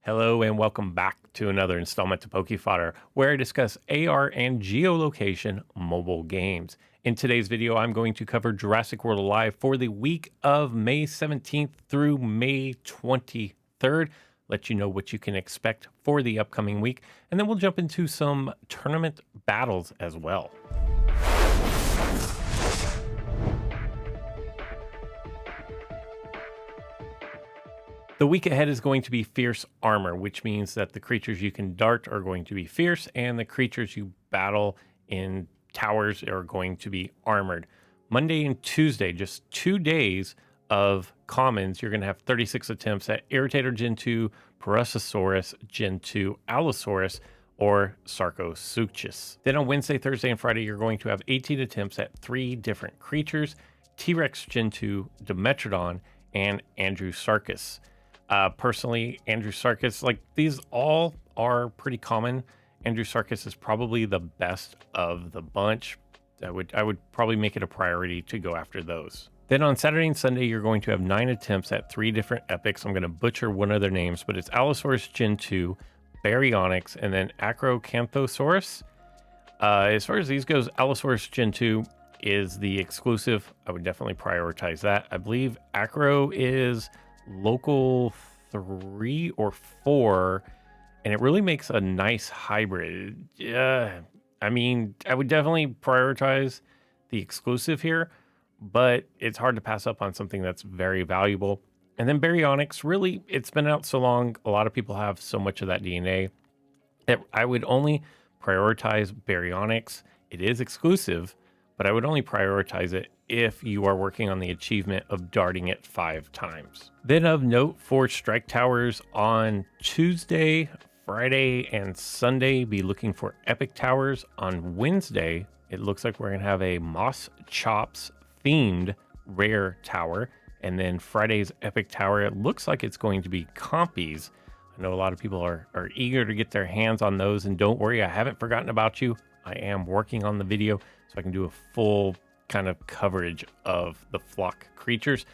Hello and welcome back to another installment to Poke Fodder, where I discuss AR and geolocation mobile games. In today's video, I'm going to cover Jurassic World Alive for the week of May 17th through May 23rd, let you know what you can expect for the upcoming week, and then we'll jump into some tournament battles as well. The week ahead is going to be fierce armor, which means that the creatures you can dart are going to be fierce, and the creatures you battle in towers are going to be armored. Monday and Tuesday, just 2 days of commons, you're going to have 36 attempts at Irritator Gen 2, Parasaurus Gen 2, Allosaurus, or Sarcosuchus. Then on Wednesday, Thursday, and Friday, you're going to have 18 attempts at 3 different creatures, T-Rex Gen 2, Dimetrodon, and Andrew-Sarchus. Personally, Andrew-Sarchus, like these all are pretty common. Andrew-Sarchus is probably the best of the bunch. I would probably make it a priority to go after those. Then on Saturday and Sunday, you're going to have 9 attempts at 3 different epics. I'm going to butcher one of their names, but it's Allosaurus Gen 2, Baryonyx, and then Acrocanthosaurus. As far as these goes, Allosaurus Gen 2 is the exclusive. I would definitely prioritize that. I believe Acro is local 3 or 4, and it really makes a nice hybrid. I mean, I would definitely prioritize the exclusive here, but it's hard to pass up on something that's very valuable. And then Baryonyx, really, it's been out so long, a lot of people have so much of that DNA that I would only prioritize Baryonyx. It is exclusive, but I would only prioritize it if you are working on the achievement of darting it 5 times. Then of note for Strike Towers on Tuesday, Friday, and Sunday, be looking for Epic Towers. On Wednesday, it looks like we're gonna have a Moss Chops themed rare tower. And then Friday's Epic Tower, it looks like it's going to be compies. I know a lot of people are eager to get their hands on those, and don't worry, I haven't forgotten about you. I am working on the video so I can do a full kind of coverage of the flock creatures.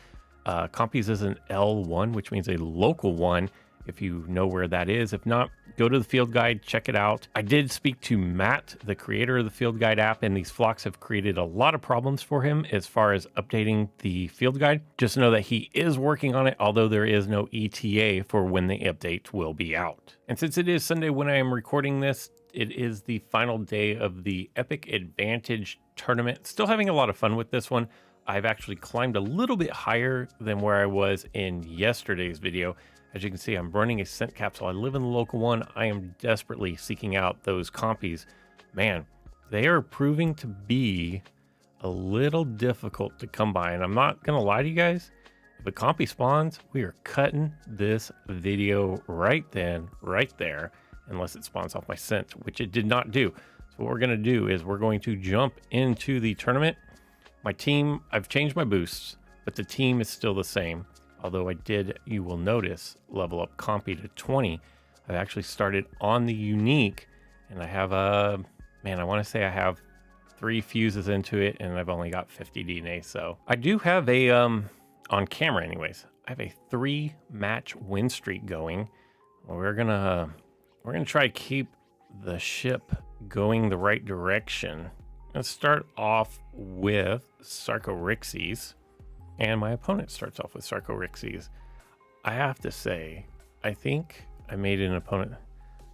Compies is an L1, which means a local one, if you know where that is. If not, go to the field guide, check it out. I did speak to Matt, the creator of the field guide app, and these flocks have created a lot of problems for him as far as updating the field guide. Just know that he is working on it, although there is no ETA for when the update will be out. And since it is Sunday when I am recording this, it is the final day of the Epic Advantage tournament. Still having a lot of fun with this one. I've actually climbed a little bit higher than where I was in yesterday's video. As you can see, I'm running a scent capsule. I live in the local one. I am desperately seeking out those compies. Man, they are proving to be a little difficult to come by. And I'm not going to lie to you guys. If a compy spawns, we are cutting this video right then, right there, unless it spawns off my scent, which it did not do. So what we're going to do is we're going to jump into the tournament. My team, I've changed my boosts, but the team is still the same. Although I did, you will notice, level up compy to 20. I've actually started on the unique, and I have I want to say I have 3 fuses into it, and I've only got 50 DNA. So I do have a, on camera anyways, I have a 3-match win streak going. We're gonna try to keep the ship going the right direction. Let's start off with Sarcoryxes. And my opponent starts off with Sarcoryxes. I have to say, I think I made an opponent.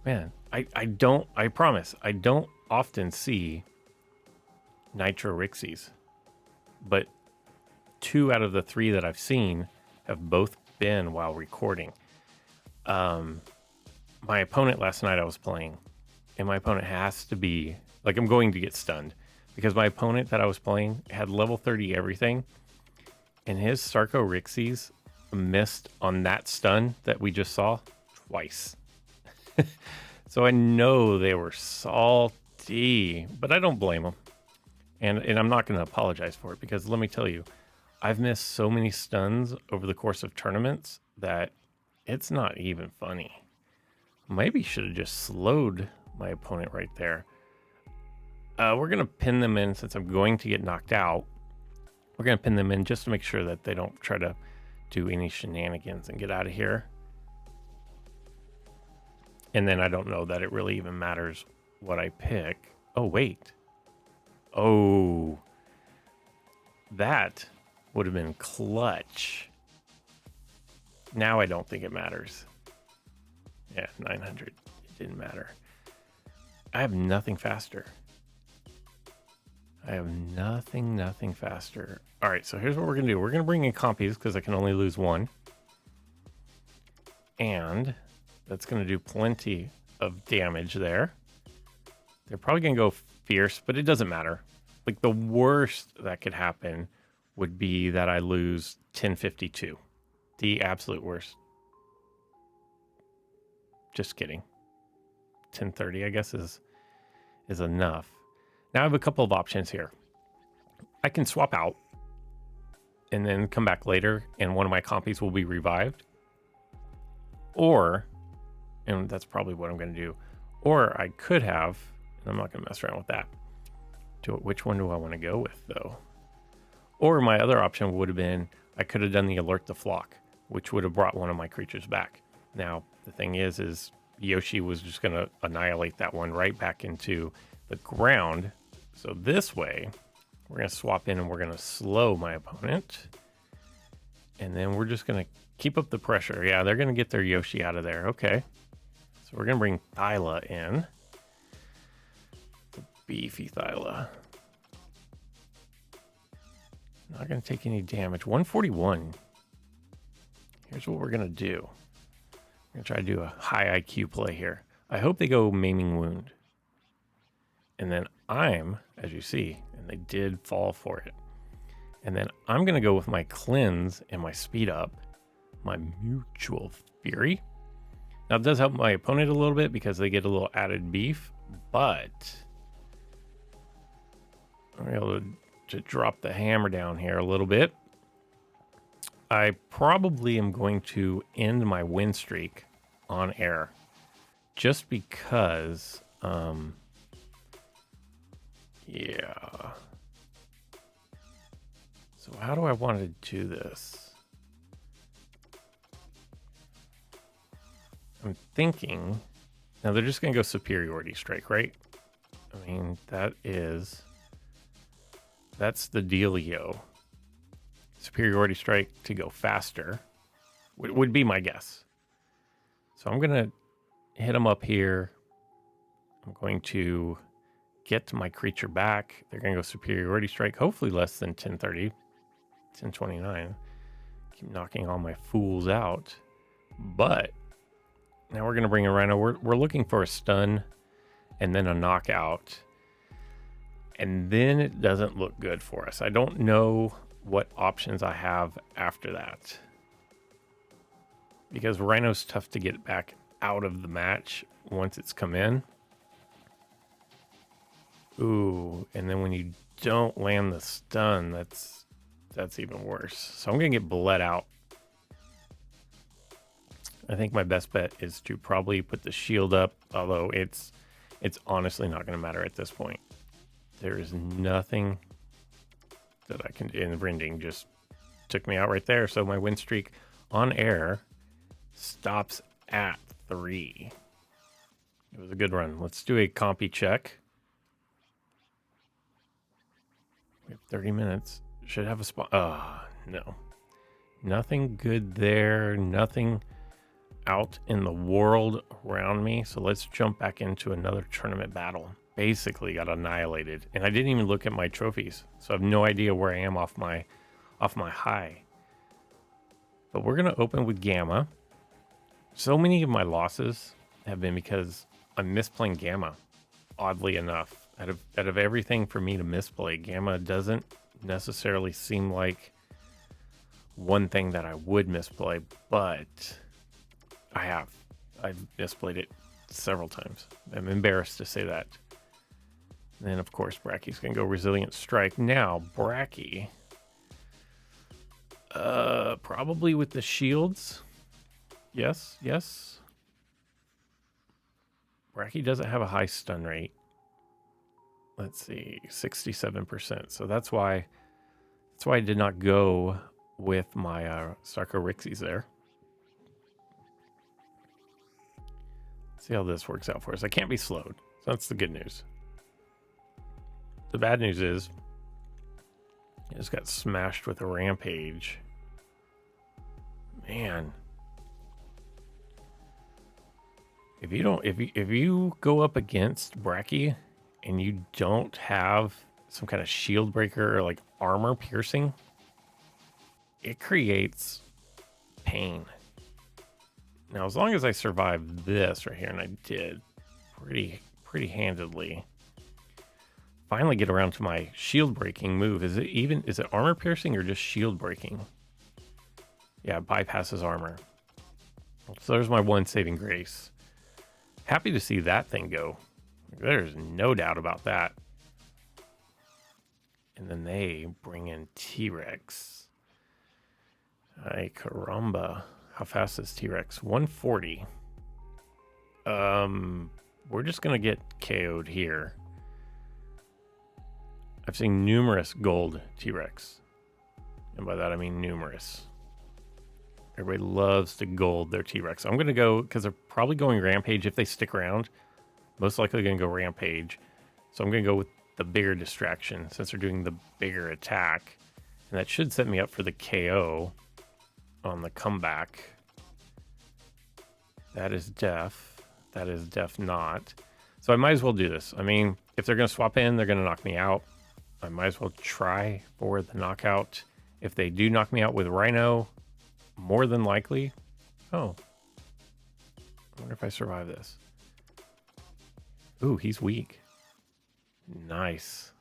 Man, I promise, I don't often see Nitroryxes. But 2 out of the 3 that I've seen have both been while recording. My opponent last night I was playing, and my opponent has to be, like, I'm going to get stunned. Because my opponent that I was playing had level 30 everything. And his Sarcoryxes missed on that stun that we just saw twice. So I know they were salty, but I don't blame them. And I'm not going to apologize for it, because let me tell you, I've missed so many stuns over the course of tournaments that it's not even funny. Maybe should have just slowed my opponent right there. We're going to pin them in since I'm going to get knocked out. We're going to pin them in just to make sure that they don't try to do any shenanigans and get out of here. And then I don't know that it really even matters what I pick. Oh, wait. Oh, that would have been clutch. Now I don't think it matters. Yeah, 900. It didn't matter. I have nothing faster. I have nothing faster. All right, so here's what we're going to do. We're going to bring in compies because I can only lose one. And that's going to do plenty of damage there. They're probably going to go fierce, but it doesn't matter. Like, the worst that could happen would be that I lose 1052. The absolute worst. Just kidding. 1030, I guess, is enough. Now I have a couple of options here. I can swap out and then come back later and one of my compies will be revived. Or, and that's probably what I'm going to do, or I could have, and I'm not going to mess around with that. Which one do I want to go with, though? Or my other option would have been, I could have done the alert the flock, which would have brought one of my creatures back. Now, the thing is Yoshi was just going to annihilate that one right back into the ground. So this way, we're going to swap in and we're going to slow my opponent. And then we're just going to keep up the pressure. Yeah, they're going to get their Yoshi out of there. Okay. So we're going to bring Thyla in. The beefy Thyla. Not going to take any damage. 141. Here's what we're going to do. I'm going to try to do a high IQ play here. I hope they go Maiming Wound. And then I'm, as you see, and they did fall for it. And then I'm going to go with my Cleanse and my Speed Up, my Mutual Fury. Now, it does help my opponent a little bit because they get a little added beef, but I'm able to drop the hammer down here a little bit. I probably am going to end my win streak on air just because, yeah. So how do I want to do this? I'm thinking, now they're just going to go Superiority Strike, right? I mean, that's the dealio. Superiority Strike to go faster would be my guess. So I'm going to hit them up here. I'm going to get my creature back. They're going to go Superiority Strike, hopefully less than 1030, 1029. Keep knocking all my fools out. But now we're going to bring in Rhino. We're looking for a stun and then a knockout. And then it doesn't look good for us. I don't know what options I have after that. Because Rhino's tough to get back out of the match once it's come in. Ooh, and then when you don't land the stun, that's even worse. So I'm going to get bled out. I think my best bet is to probably put the shield up, although it's honestly not going to matter at this point. There is nothing that I can do. And the Brinding just took me out right there. So my win streak on air stops at 3. It was a good run. Let's do a compy check. We have 30 minutes. Should have a spot. No. Nothing good there. Nothing out in the world around me. So let's jump back into another tournament battle. Basically got annihilated. And I didn't even look at my trophies. So I have no idea where I am off my high. But we're going to open with Gamma. So many of my losses have been because I'm misplaying Gamma, oddly enough. Out of everything for me to misplay, Gamma doesn't necessarily seem like one thing that I would misplay, but I have. I've misplayed it several times. I'm embarrassed to say that. And then, of course, Bracky's going to go Resilient Strike. Now, Bracky, probably with the shields. Yes. Bracky doesn't have a high stun rate. Let's see, 67%. So that's why I did not go with my Sarco Rixies there. See how this works out for us. I can't be slowed. So that's the good news. The bad news is I just got smashed with a rampage. Man. If you go up against Bracky and you don't have some kind of shield breaker or like armor piercing, it creates pain. Now, as long as I survive this right here, and I did pretty handedly, finally get around to my shield breaking move. Is it armor piercing or just shield breaking? Yeah, it bypasses armor. So there's my one saving grace. Happy to see that thing go. There's no doubt about that. And then they bring in T-Rex. Ay caramba. How fast is T-Rex? 140. We're just going to get KO'd here. I've seen numerous gold T-Rex. And by that I mean numerous. Everybody loves to gold their T-Rex. I'm going to go, because they're probably going Rampage if they stick around. Most likely going to go Rampage. So I'm going to go with the bigger distraction since they're doing the bigger attack. And that should set me up for the KO on the comeback. That is def. That is def not. So I might as well do this. I mean, if they're going to swap in, they're going to knock me out. I might as well try for the knockout. If they do knock me out with Rhino, more than likely. Oh. I wonder if I survive this. Ooh, he's weak. Nice.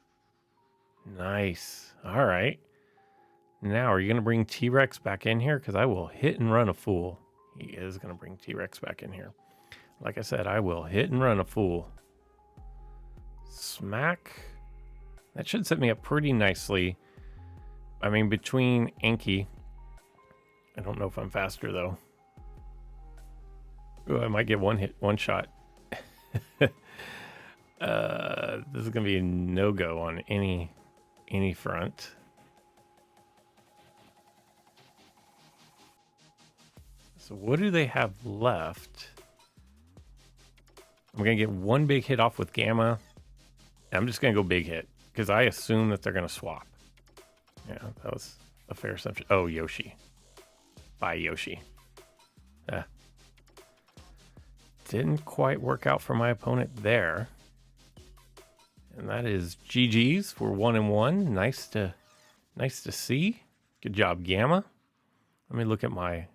Nice. All right. Now, are you going to bring T-Rex back in here? Because I will hit and run a fool. He is going to bring T-Rex back in here. Like I said, I will hit and run a fool. Smack. That should set me up pretty nicely. I mean, between Anki. I don't know if I'm faster, though. Ooh, I might get one hit, one shot. This is going to be a no-go on any front. So what do they have left? I'm going to get one big hit off with Gamma. I'm just going to go big hit because I assume that they're going to swap. Yeah, that was a fair assumption. Oh, Yoshi. Bye, Yoshi. Didn't quite work out for my opponent there. And that is GG's. We're 1-1. Nice to see. Good job, Gamma. Let me look at my...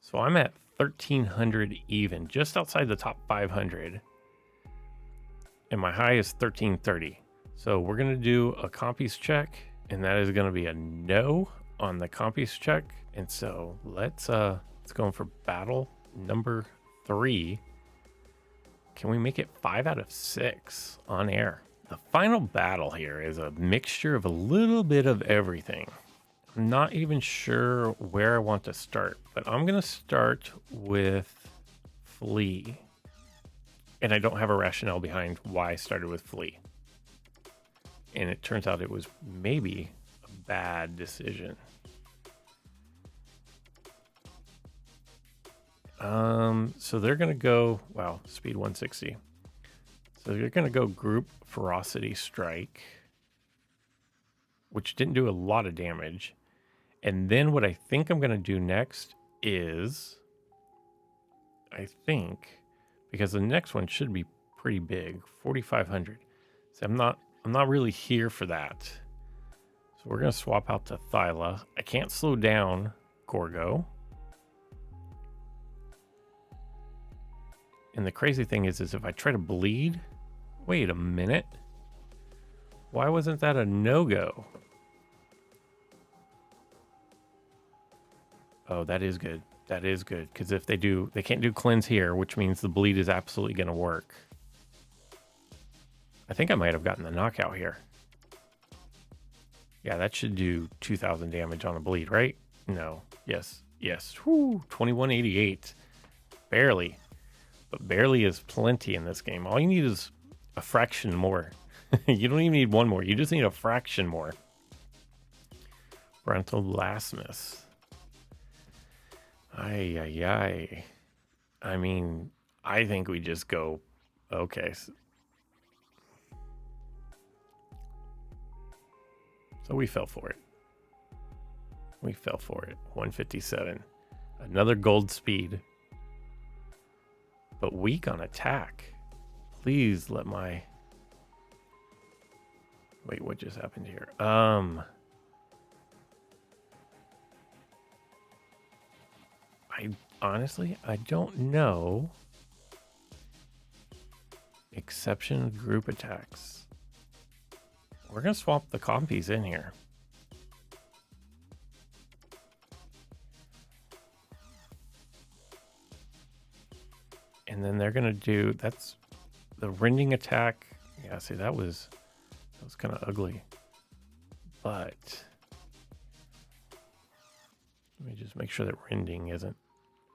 So I'm at 1,300 even, just outside the top 500. And my high is 1,330. So we're going to do a compies check, and that is going to be a no on the compies check. And so let's go for battle number 3. Can we make it 5 out of 6 on air? The final battle here is a mixture of a little bit of everything. I'm not even sure where I want to start, but I'm going to start with Flea. And I don't have a rationale behind why I started with Flea. And it turns out it was maybe a bad decision. So they're going to go, wow, speed 160. So they're going to go group ferocity strike, which didn't do a lot of damage. And then what I think I'm going to do next is, I think, because the next one should be pretty big, 4,500. So I'm not really here for that. So we're going to swap out to Thyla. I can't slow down Gorgo. And the crazy thing is if I try to bleed, wait a minute. Why wasn't that a no-go? Oh, that is good. That is good. Because if they can't do cleanse here, which means the bleed is absolutely going to work. I think I might have gotten the knockout here. Yeah, that should do 2,000 damage on a bleed, right? No. Yes. Yes. Whoo, 2188. Barely. But barely is plenty in this game. All you need is a fraction more. You don't even need one more. You just need a fraction more. Brontolasmus. Ay. I mean, I think we just go, okay. So we fell for it. We fell for it. 157. Another gold speed. But weak on attack. Please let my... Wait, what just happened here? I don't know. Exception group attacks. We're gonna swap the compies in here. And then they're gonna do, that's the rending attack. Yeah, see, that was kind of ugly. But let me just make sure that rending isn't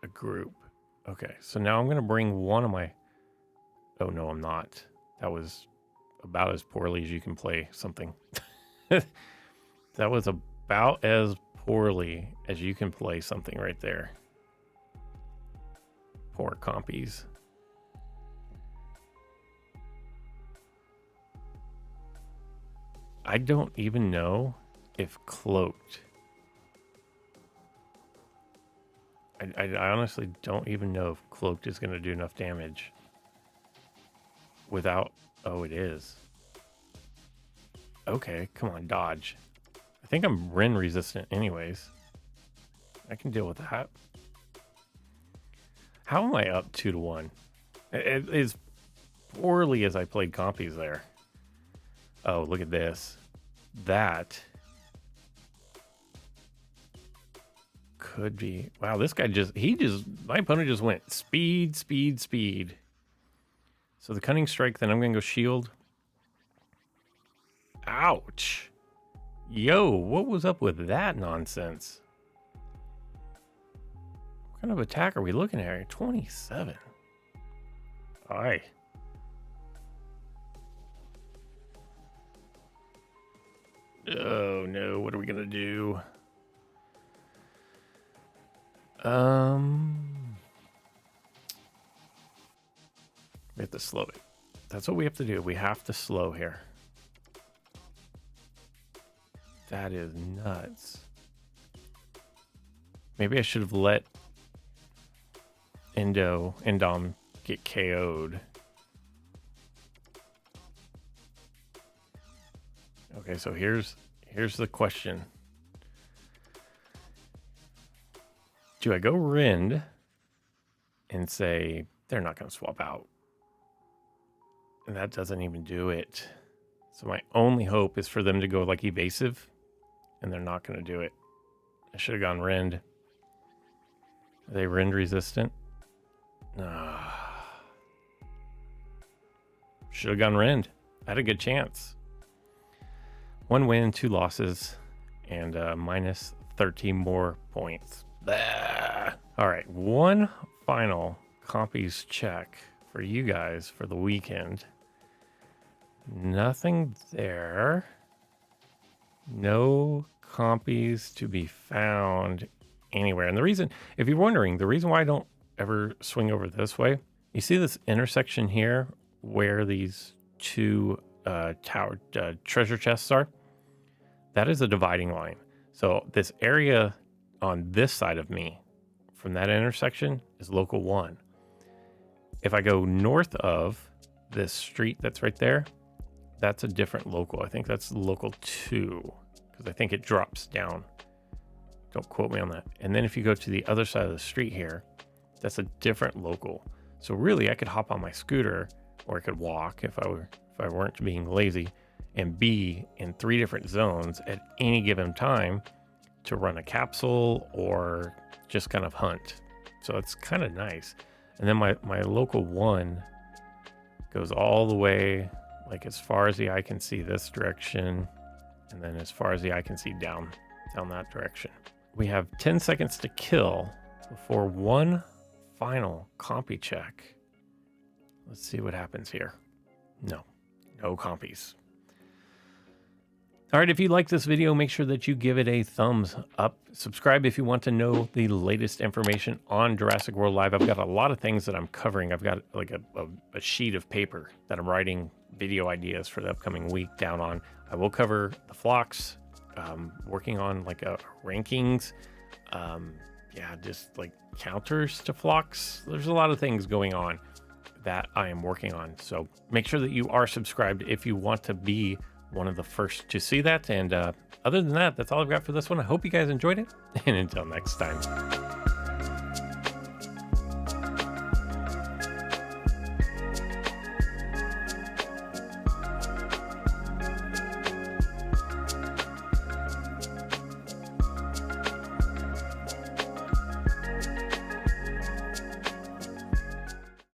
a group. Okay, so now I'm gonna bring one of my, oh no, I'm not. That was about as poorly as you can play something. That was about as poorly as you can play something right there. Poor compies. I don't even know if cloaked. I honestly don't even know if cloaked is going to do enough damage without... Oh, it is. Okay, come on, dodge. I think I'm Ren resistant anyways. I can deal with that. How am I up 2-1? As poorly as I played compies there. Oh, look at this. That could be... Wow, this guy my opponent just went speed, speed, speed. So the cunning strike, then I'm going to go shield. Ouch. Yo, what was up with that nonsense? What kind of attack are we looking at here? 27. Aye. Oh no, what are we gonna do? We have to slow it. That's what we have to do. We have to slow here. That is nuts. Maybe I should have let Endom get KO'd. Okay, so here's the question. Do I go Rend and say they're not going to swap out? And that doesn't even do it. So my only hope is for them to go like evasive, and they're not going to do it. I should have gone Rend. Are they Rend resistant? Should have gone Rend. I had a good chance. 1 win, 2 losses, and minus 13 more points. Blah. All right, one final compies check for you guys for the weekend. Nothing there. No compies to be found anywhere. And the reason, if you're wondering, the reason why I don't ever swing over this way, you see this intersection here where these two treasure chests are? That is a dividing line. So this area on this side of me from that intersection is local 1. If I go north of this street that's right there, that's a different local. I think that's local 2 because I think it drops down. Don't quote me on that. And then if you go to the other side of the street here, that's a different local. So really I could hop on my scooter, or I could walk if I weren't being lazy, and be in 3 different zones at any given time to run a capsule or just kind of hunt. So it's kind of nice. And then my local 1 goes all the way, like as far as the eye can see this direction, and then as far as the eye can see down that direction. We have 10 seconds to kill before one final compy check. Let's see what happens here. No compies. All right, if you like this video, make sure that you give it a thumbs up. Subscribe if you want to know the latest information on Jurassic World Live. I've got a lot of things that I'm covering. I've got like a sheet of paper that I'm writing video ideas for the upcoming week down on. I will cover the flocks, working on like a rankings, just like counters to flocks. There's a lot of things going on that I am working on. So make sure that you are subscribed if you want to be one of the first to see that. And other than that, that's all I've got for this one. I hope you guys enjoyed it. And until next time.